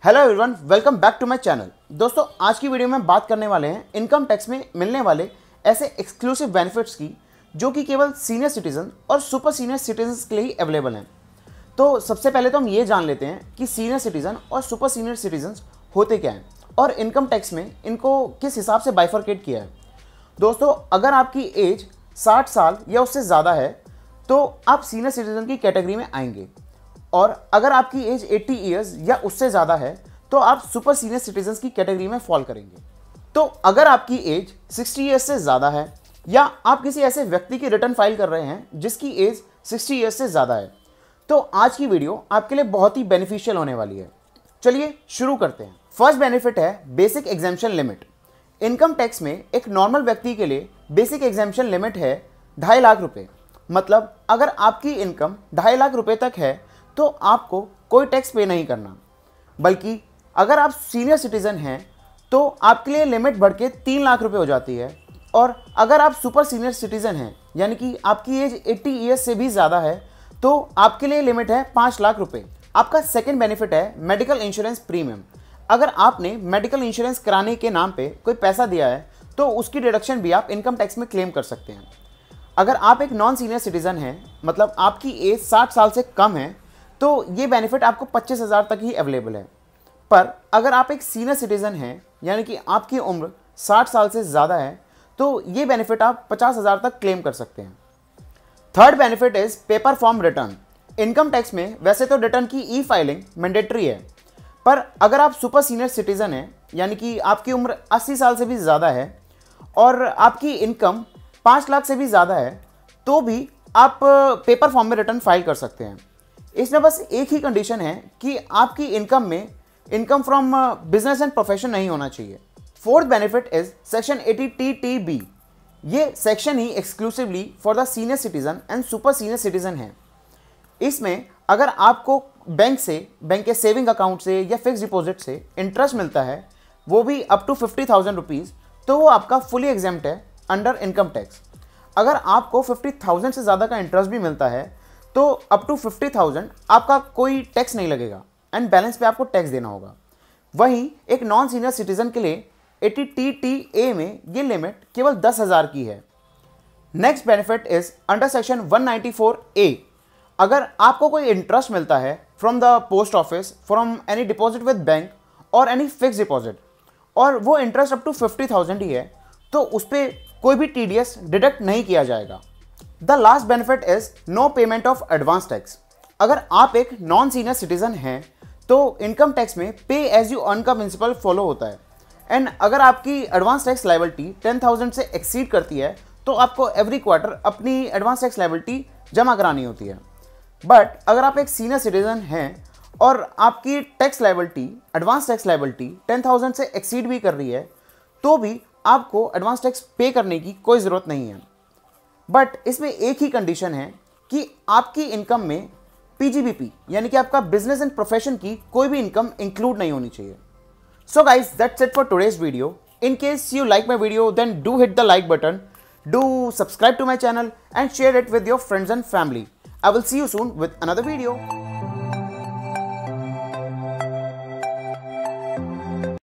Hello everyone, welcome back to my channel. दोस्तों, आज की वीडियो में बात करने वाले हैं इनकम टैक्स में मिलने वाले ऐसे एक्सक्लूसिव बेनिफिट्स की जो कि केवल सीनियर सिटीजन और सुपर सीनियर सिटीजन्स के लिए ही अवेलेबल हैं। तो सबसे पहले तो हम ये जान लेते हैं कि सीनियर सिटीजन और सुपर सीनियर सिटीजन्स होते क्या हैं और इनकम टैक्स में इनको किस हिसाब से बाइफरकेट किया है। दोस्तों, अगर आपकी एज 60 साल या उससे ज़्यादा है तो आप सीनियर सिटीजन की कैटेगरी में आएंगे, और अगर आपकी एज 80 ईयर्स या उससे ज़्यादा है तो आप सुपर सीनियर सिटीजन्स की कैटेगरी में फॉल करेंगे। तो अगर आपकी एज 60 ईयर्स से ज़्यादा है या आप किसी ऐसे व्यक्ति की रिटर्न फाइल कर रहे हैं जिसकी एज 60 ईयर्स से ज़्यादा है, तो आज की वीडियो आपके लिए बहुत ही बेनिफिशियल होने वाली है। चलिए शुरू करते हैं। फर्स्ट बेनिफिट है basic exemption limit. Income tax में एक नॉर्मल व्यक्ति के लिए बेसिक एग्जेम्पशन लिमिट है 2.5 लाख रुपये। मतलब अगर आपकी इनकम 2.5 लाख रुपये तक है तो आपको कोई टैक्स पे नहीं करना, बल्कि अगर आप सीनियर सिटीजन हैं तो आपके लिए लिमिट बढ़ के 3 लाख रुपए हो जाती है। और अगर आप सुपर सीनियर सिटीजन हैं यानी कि आपकी एज 80 ईयर्स से भी ज़्यादा है तो आपके लिए लिमिट है 5 लाख रुपए। आपका सेकंड बेनिफिट है मेडिकल इंश्योरेंस प्रीमियम। अगर आपने मेडिकल इंश्योरेंस कराने के नाम पे कोई पैसा दिया है तो उसकी डिडक्शन भी आप इनकम टैक्स में क्लेम कर सकते हैं। अगर आप एक नॉन सीनियर सिटीजन हैं, मतलब आपकी एज 60 साल से कम है, तो ये बेनिफिट आपको 25,000 तक ही अवेलेबल है। पर अगर आप एक सीनियर सिटीजन हैं यानी कि आपकी उम्र 60 साल से ज़्यादा है तो ये बेनिफिट आप 50,000 तक क्लेम कर सकते हैं। Third benefit is paper form return. Income tax में वैसे तो रिटर्न की ई फाइलिंग मैंडेटरी है, पर अगर आप सुपर सीनियर सिटीजन हैं यानी कि आपकी उम्र 80 साल से भी ज़्यादा है और आपकी इनकम 5 लाख से भी ज़्यादा है तो भी आप पेपर फॉर्म में रिटर्न फाइल कर सकते हैं। इसमें बस एक ही कंडीशन है कि आपकी इनकम में income from business and profession नहीं होना चाहिए। Fourth benefit is section 80TTB। ये section he exclusively for the senior citizen and super senior citizen है। इसमें अगर आपको बैंक के सेविंग अकाउंट से या फिक्स डिपॉजिट से इंटरेस्ट मिलता है, वो भी अप टू 50,000 रुपीज़, तो वो आपका फुली एग्जेम्प्ट है अंडर इनकम टैक्स। अगर आपको 50,000 से ज़्यादा का इंटरेस्ट भी मिलता है तो अप टू 50,000 आपका कोई टैक्स नहीं लगेगा एंड बैलेंस पे आपको टैक्स देना होगा। वहीं एक नॉन सीनियर सिटीजन के लिए 80TTA में ये लिमिट केवल 10,000 की है। Next benefit is under section 194A। अगर आपको कोई इंटरेस्ट मिलता है from the post office, from any deposit with bank और एनी फिक्स डिपॉजिट, और वो इंटरेस्ट अप टू 50,000 ही है, तो उस पर कोई भी TDS डिडक्ट नहीं किया जाएगा। The last benefit is no payment of advance tax. अगर आप एक नॉन सीनियर सिटीजन हैं तो इनकम टैक्स में पे एज यू अर्न का प्रिंसिपल फॉलो होता है, एंड अगर आपकी एडवांस टैक्स लायबिलिटी 10,000 से एक्सीड करती है तो आपको एवरी क्वार्टर अपनी एडवांस टैक्स लायबिलिटी जमा करानी होती है। बट अगर आप एक सीनियर सिटीजन हैं और आपकी tax liability, advance tax liability 10,000 से एक्सीड भी कर रही है तो भी आपको एडवांस टैक्स पे करने की कोई ज़रूरत नहीं है। बट इसमें एक ही कंडीशन है कि आपकी इनकम में PGBP यानी कि आपका बिजनेस एंड प्रोफेशन की कोई भी इनकम इंक्लूड नहीं होनी चाहिए। So guys, that's it for today's video. In case you like my video then do hit the like button, do subscribe to my channel and share it with your friends and family. I will see you soon with another video.